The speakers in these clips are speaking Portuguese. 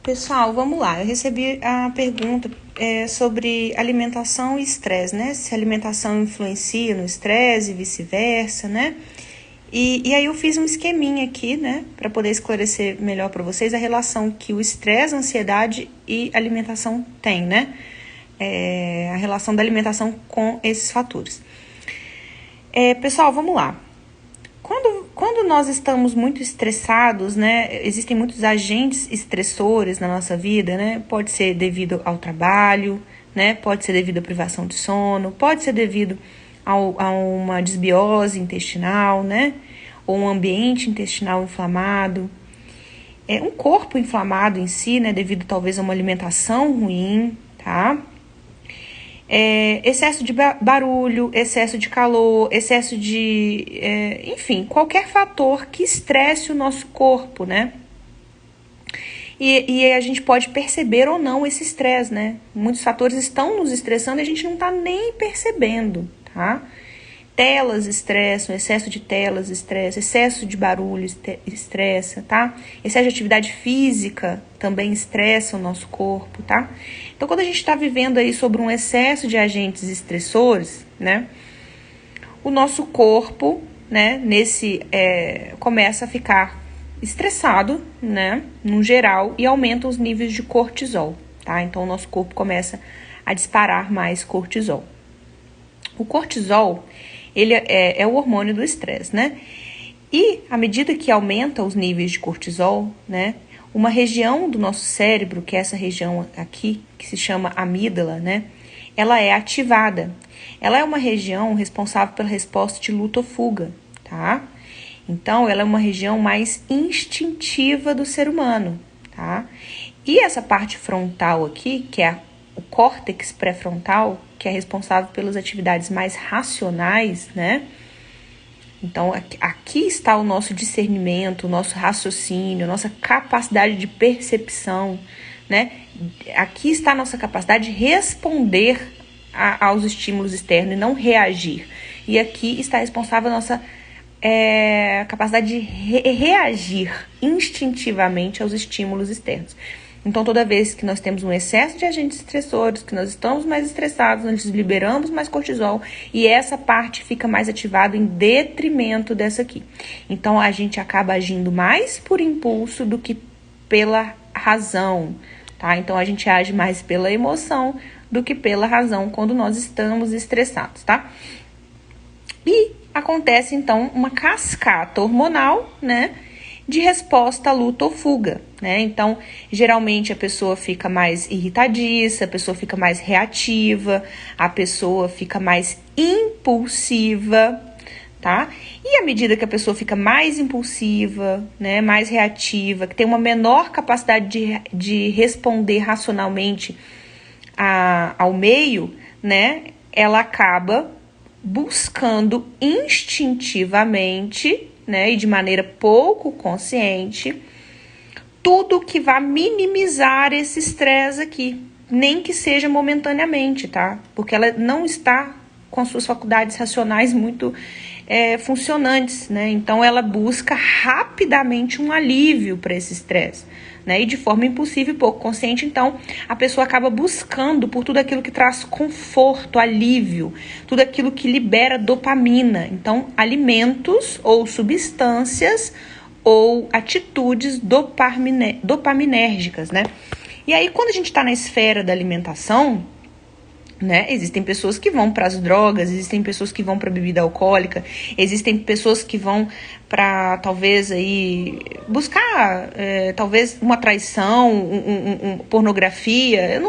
Pessoal, vamos lá. Eu recebi a pergunta sobre alimentação e estresse, né? Se a alimentação influencia no estresse e vice-versa, né? E aí eu fiz um esqueminha aqui, né? Para poder esclarecer melhor para vocês a relação que o estresse, a ansiedade e a alimentação tem, né? A relação da alimentação com esses fatores. Pessoal, vamos lá. Quando nós estamos muito estressados, né, existem muitos agentes estressores na nossa vida, né? Pode ser devido ao trabalho, né? Pode ser devido à privação de sono, pode ser devido a uma desbiose intestinal, né? Ou um ambiente intestinal inflamado. Um corpo inflamado em si, né? Devido talvez a uma alimentação ruim, tá? Excesso de barulho, excesso de calor, excesso de... enfim, qualquer fator que estresse o nosso corpo, né? E a gente pode perceber ou não esse estresse, né? Muitos fatores estão nos estressando e a gente não tá nem percebendo, tá? Telas estressam, excesso de telas estressa, excesso de barulho estressa, tá? Excesso de atividade física também estressa o nosso corpo, tá? Então, quando a gente está vivendo aí sobre um excesso de agentes estressores, né? O nosso corpo, né? Começa a ficar estressado, né? No geral, e aumenta os níveis de cortisol, tá? Então, o nosso corpo começa a disparar mais cortisol. O cortisol, ele é o hormônio do estresse, né? E à medida que aumenta os níveis de cortisol, né? Uma região do nosso cérebro, que é essa região aqui, que se chama amígdala, né? Ela é ativada. Ela é uma região responsável pela resposta de luta ou fuga, tá? Então, ela é uma região mais instintiva do ser humano, tá? E essa parte frontal aqui, que é o córtex pré-frontal, que é responsável pelas atividades mais racionais, né? Então, aqui está o nosso discernimento, o nosso raciocínio, a nossa capacidade de percepção, né? Aqui está a nossa capacidade de responder aos estímulos externos e não reagir. E aqui está responsável a nossa capacidade de reagir instintivamente aos estímulos externos. Então, toda vez que nós temos um excesso de agentes estressores, que nós estamos mais estressados, nós liberamos mais cortisol e essa parte fica mais ativada em detrimento dessa aqui. Então, a gente acaba agindo mais por impulso do que pela razão, tá? Então, a gente age mais pela emoção do que pela razão quando nós estamos estressados, tá? E acontece, então, uma cascata hormonal, né? De resposta à luta ou fuga, né? Então, geralmente a pessoa fica mais irritadiça, a pessoa fica mais reativa, a pessoa fica mais impulsiva, tá? E à medida que a pessoa fica mais impulsiva, né, mais reativa, que tem uma menor capacidade de responder racionalmente ao meio, né, ela acaba buscando instintivamente, né, e de maneira pouco consciente, tudo que vá minimizar esse estresse aqui, nem que seja momentaneamente, tá? Porque ela não está com as suas faculdades racionais muito funcionantes, né? Então ela busca rapidamente um alívio para esse estresse, né? E de forma impulsiva e pouco consciente, então a pessoa acaba buscando por tudo aquilo que traz conforto, alívio, tudo aquilo que libera dopamina. Então, alimentos ou substâncias ou atitudes dopaminérgicas, né? E aí, quando a gente está na esfera da alimentação, né? Existem pessoas que vão para as drogas, existem pessoas que vão para a bebida alcoólica, existem pessoas que vão para talvez aí buscar talvez uma traição, pornografia.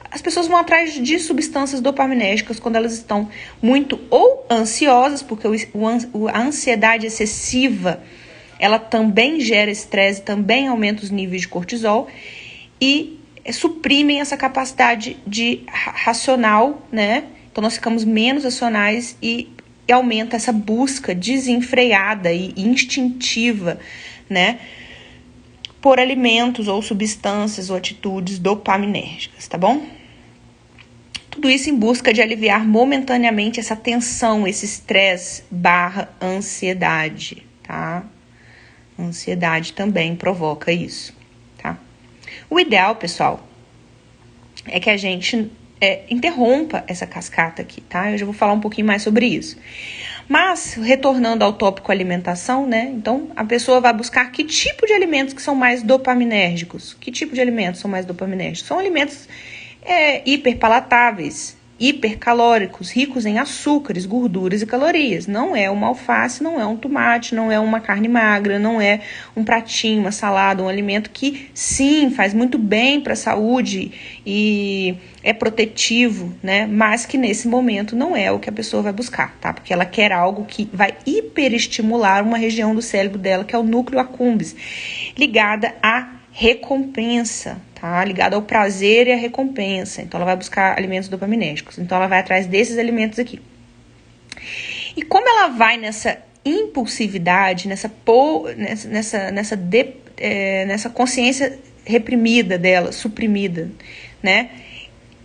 As pessoas vão atrás de substâncias dopaminérgicas quando elas estão muito ou ansiosas, porque a ansiedade excessiva ela também gera estresse, também aumenta os níveis de cortisol e suprimem essa capacidade de racional, né? Então nós ficamos menos racionais e aumenta essa busca desenfreada e instintiva, né? Por alimentos ou substâncias ou atitudes dopaminérgicas, tá bom? Tudo isso em busca de aliviar momentaneamente essa tensão, esse estresse / ansiedade, tá? Ansiedade também provoca isso, tá? O ideal, pessoal, é que a gente interrompa essa cascata aqui, tá? Eu já vou falar um pouquinho mais sobre isso. Mas, retornando ao tópico alimentação, né? Então, a pessoa vai buscar que tipo de alimentos que são mais dopaminérgicos. Que tipo de alimentos são mais dopaminérgicos? São alimentos hiperpalatáveis, hipercalóricos, ricos em açúcares, gorduras e calorias. Não é uma alface, não é um tomate, não é uma carne magra, não é um pratinho, uma salada, um alimento que sim, faz muito bem para a saúde e é protetivo, né? Mas que nesse momento não é o que a pessoa vai buscar, tá? Porque ela quer algo que vai hiperestimular uma região do cérebro dela, que é o núcleo accumbens, ligada à recompensa, tá? Ligada ao prazer e à recompensa. Então, ela vai buscar alimentos dopaminérgicos. Então, ela vai atrás desses alimentos aqui. E como ela vai nessa impulsividade, nessa consciência reprimida dela, suprimida, né?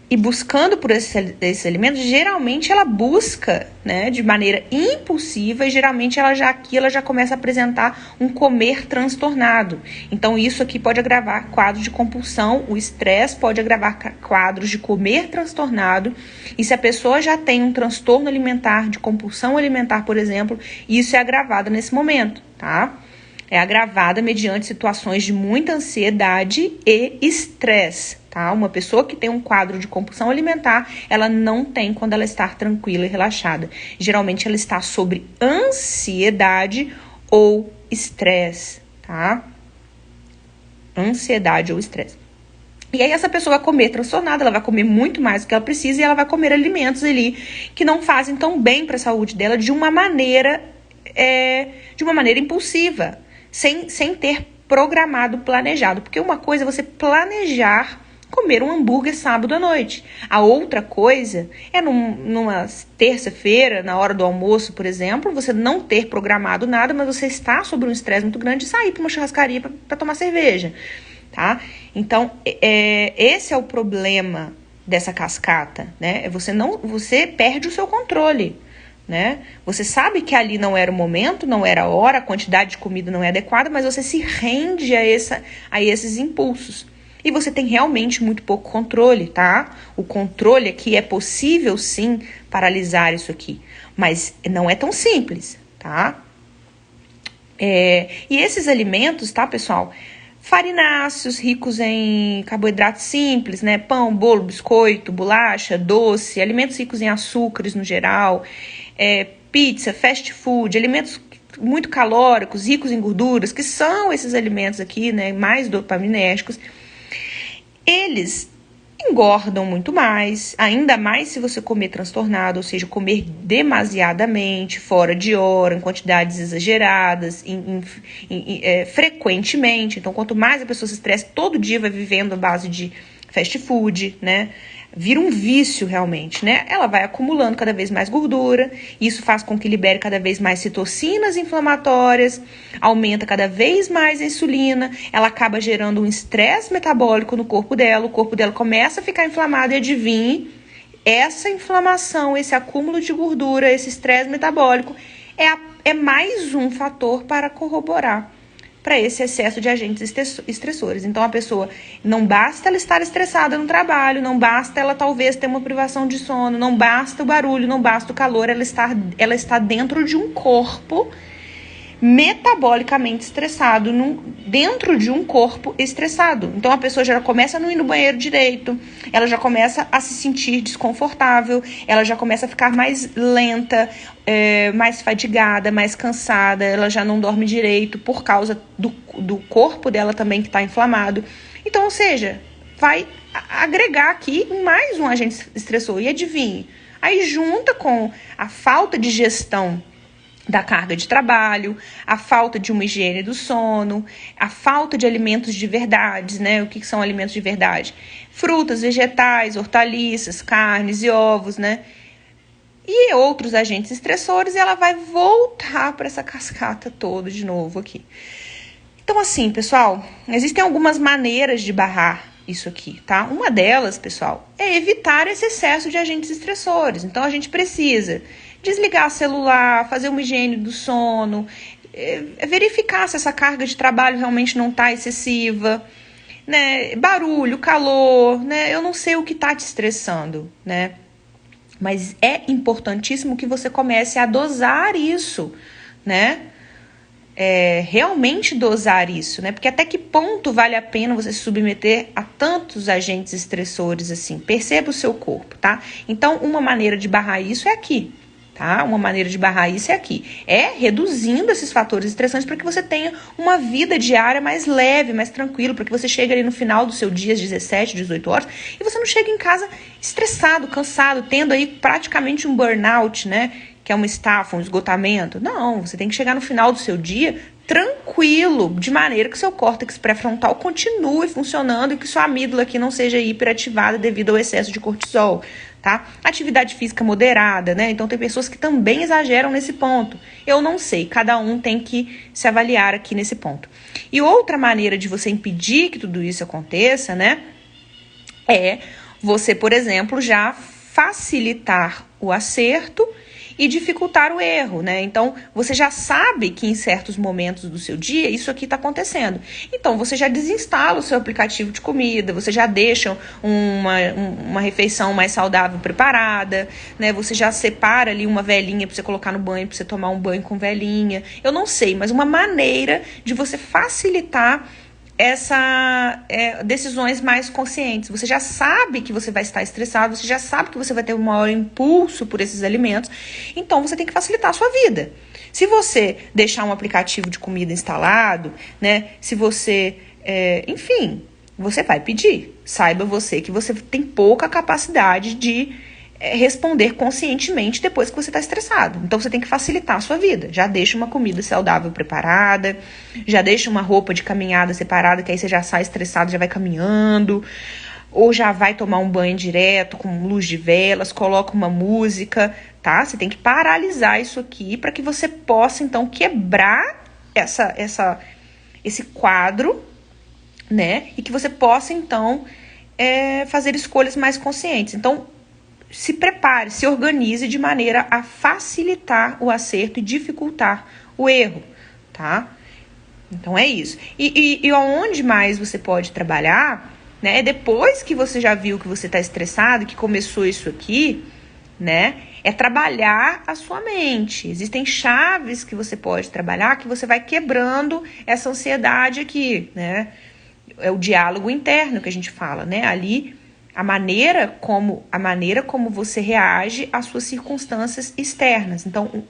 E buscando por esses alimentos, geralmente ela busca, né, de maneira impulsiva, e geralmente ela já começa a apresentar um comer transtornado. Então isso aqui pode agravar quadros de compulsão, o estresse pode agravar quadros de comer transtornado, e se a pessoa já tem um transtorno alimentar, de compulsão alimentar, por exemplo, isso é agravado nesse momento, tá? É agravada mediante situações de muita ansiedade e estresse. Tá? Uma pessoa que tem um quadro de compulsão alimentar, ela não tem quando ela está tranquila e relaxada. Geralmente ela está sobre ansiedade ou estresse, tá? Ansiedade ou estresse. E aí essa pessoa vai comer transtornada, ela vai comer muito mais do que ela precisa e ela vai comer alimentos ali que não fazem tão bem para a saúde dela de uma maneira impulsiva, sem ter programado, planejado. Porque uma coisa é você planejar comer um hambúrguer sábado à noite. A outra coisa é numa terça-feira, na hora do almoço, por exemplo, você não ter programado nada, mas você está sob um estresse muito grande e sair para uma churrascaria para tomar cerveja, tá? Então, esse é o problema dessa cascata, né? Você perde o seu controle, né? Você sabe que ali não era o momento, não era a hora, a quantidade de comida não é adequada, mas você se rende a esses impulsos. E você tem realmente muito pouco controle, tá? O controle aqui é possível, sim, paralisar isso aqui. Mas não é tão simples, tá? E esses alimentos, tá, pessoal? Farináceos, ricos em carboidratos simples, né? Pão, bolo, biscoito, bolacha, doce, alimentos ricos em açúcares no geral, pizza, fast food, alimentos muito calóricos, ricos em gorduras, que são esses alimentos aqui, né? Mais dopaminérgicos. Eles engordam muito mais, ainda mais se você comer transtornado, ou seja, comer demasiadamente, fora de hora, em quantidades exageradas, frequentemente. Então, quanto mais a pessoa se estressa, todo dia vai vivendo à base de fast food, né? Vira um vício realmente, né? Ela vai acumulando cada vez mais gordura, isso faz com que libere cada vez mais citocinas inflamatórias, aumenta cada vez mais a insulina, ela acaba gerando um estresse metabólico no corpo dela, o corpo dela começa a ficar inflamado e adivinhe, essa inflamação, esse acúmulo de gordura, esse estresse metabólico é mais um fator para corroborar para esse excesso de agentes estressores. Então, a pessoa, não basta ela estar estressada no trabalho, não basta ela talvez ter uma privação de sono, não basta o barulho, não basta o calor, ela está dentro de um corpo metabolicamente estressado, dentro de um corpo estressado. Então, a pessoa já começa a não ir no banheiro direito, ela já começa a se sentir desconfortável, ela já começa a ficar mais lenta, mais fadigada, mais cansada, ela já não dorme direito por causa do corpo dela também que está inflamado. Então, ou seja, vai agregar aqui mais um agente estressor. E adivinhe, aí junta com a falta de gestão da carga de trabalho, a falta de uma higiene do sono, a falta de alimentos de verdade, né? O que são alimentos de verdade? Frutas, vegetais, hortaliças, carnes e ovos, né? E outros agentes estressores, e ela vai voltar para essa cascata toda de novo aqui. Então, assim, pessoal, existem algumas maneiras de barrar isso aqui, tá? Uma delas, pessoal, é evitar esse excesso de agentes estressores. Então, a gente precisa desligar o celular, fazer uma higiene do sono, verificar se essa carga de trabalho realmente não está excessiva, né? Barulho, calor, né? Eu não sei o que tá te estressando, né? Mas é importantíssimo que você comece a dosar isso, né? Realmente dosar isso, né? Porque até que ponto vale a pena você se submeter a tantos agentes estressores assim? Perceba o seu corpo, tá? Então, uma maneira de barrar isso é aqui, tá? Uma maneira de barrar isso é aqui. É reduzindo esses fatores estressantes para que você tenha uma vida diária mais leve, mais tranquila, para que você chegue ali no final do seu dia, às 17, 18 horas, e você não chegue em casa estressado, cansado, tendo aí praticamente um burnout, né? Que é uma estafa, um esgotamento. Não, você tem que chegar no final do seu dia tranquilo, de maneira que seu córtex pré-frontal continue funcionando e que sua amígdala aqui não seja hiperativada devido ao excesso de cortisol, tá? Atividade física moderada, né? Então tem pessoas que também exageram nesse ponto. Eu não sei, cada um tem que se avaliar aqui nesse ponto. E outra maneira de você impedir que tudo isso aconteça, né? É você, por exemplo, já facilitar o acerto e dificultar o erro, né? Então, você já sabe que em certos momentos do seu dia isso aqui está acontecendo. Então, você já desinstala o seu aplicativo de comida, você já deixa uma refeição mais saudável preparada, né? Você já separa ali uma velinha para você colocar no banho, para você tomar um banho com velinha. Eu não sei, mas uma maneira de você facilitar decisões mais conscientes. Você já sabe que você vai estar estressado, você já sabe que você vai ter um maior impulso por esses alimentos, então você tem que facilitar a sua vida. Se você deixar um aplicativo de comida instalado, né, se você, enfim, você vai pedir. Saiba você que você tem pouca capacidade de responder conscientemente depois que você está estressado. Então você tem que facilitar a sua vida. Já deixa uma comida saudável preparada, já deixa uma roupa de caminhada separada, que aí você já sai estressado, já vai caminhando, ou já vai tomar um banho direto com luz de velas, coloca uma música, tá? Você tem que paralisar isso aqui para que você possa então quebrar esse quadro, né? E que você possa então fazer escolhas mais conscientes. Então se prepare, se organize de maneira a facilitar o acerto e dificultar o erro, tá? Então é isso. E onde mais você pode trabalhar, né? Depois que você já viu que você está estressado, que começou isso aqui, né? É trabalhar a sua mente. Existem chaves que você pode trabalhar que você vai quebrando essa ansiedade aqui, né? É o diálogo interno que a gente fala, né? Ali a maneira como você reage às suas circunstâncias externas. Então,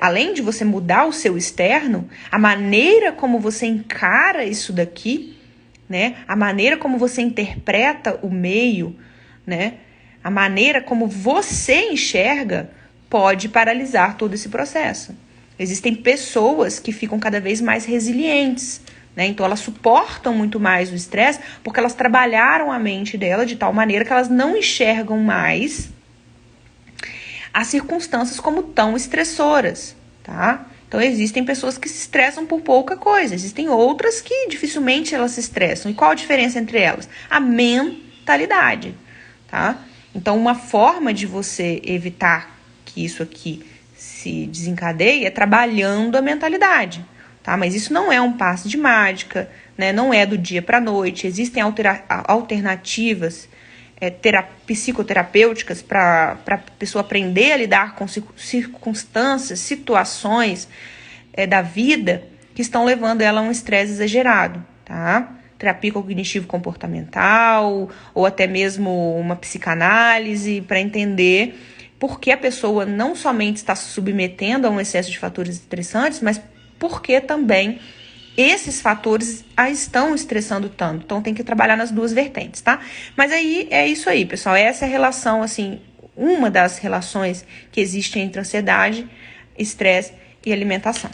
além de você mudar o seu externo, a maneira como você encara isso daqui, né? A maneira como você interpreta o meio, né? A maneira como você enxerga pode paralisar todo esse processo. Existem pessoas que ficam cada vez mais resilientes, né? Então elas suportam muito mais o estresse porque elas trabalharam a mente dela de tal maneira que elas não enxergam mais as circunstâncias como tão estressoras, tá? Então existem pessoas que se estressam por pouca coisa, existem outras que dificilmente elas se estressam. E qual a diferença entre elas? A mentalidade, tá? Então uma forma de você evitar que isso aqui se desencadeie é trabalhando a mentalidade. Tá? Mas isso não é um passe de mágica, né? Não é do dia para a noite. Existem alternativas psicoterapêuticas para a pessoa aprender a lidar com circunstâncias, situações da vida que estão levando ela a um estresse exagerado. Tá? Terapia cognitivo-comportamental ou até mesmo uma psicanálise para entender por que a pessoa não somente está se submetendo a um excesso de fatores estressantes, mas porque também esses fatores a estão estressando tanto. Então tem que trabalhar nas duas vertentes, tá? Mas aí é isso aí, pessoal. Essa é a relação, assim, uma das relações que existe entre ansiedade, estresse e alimentação.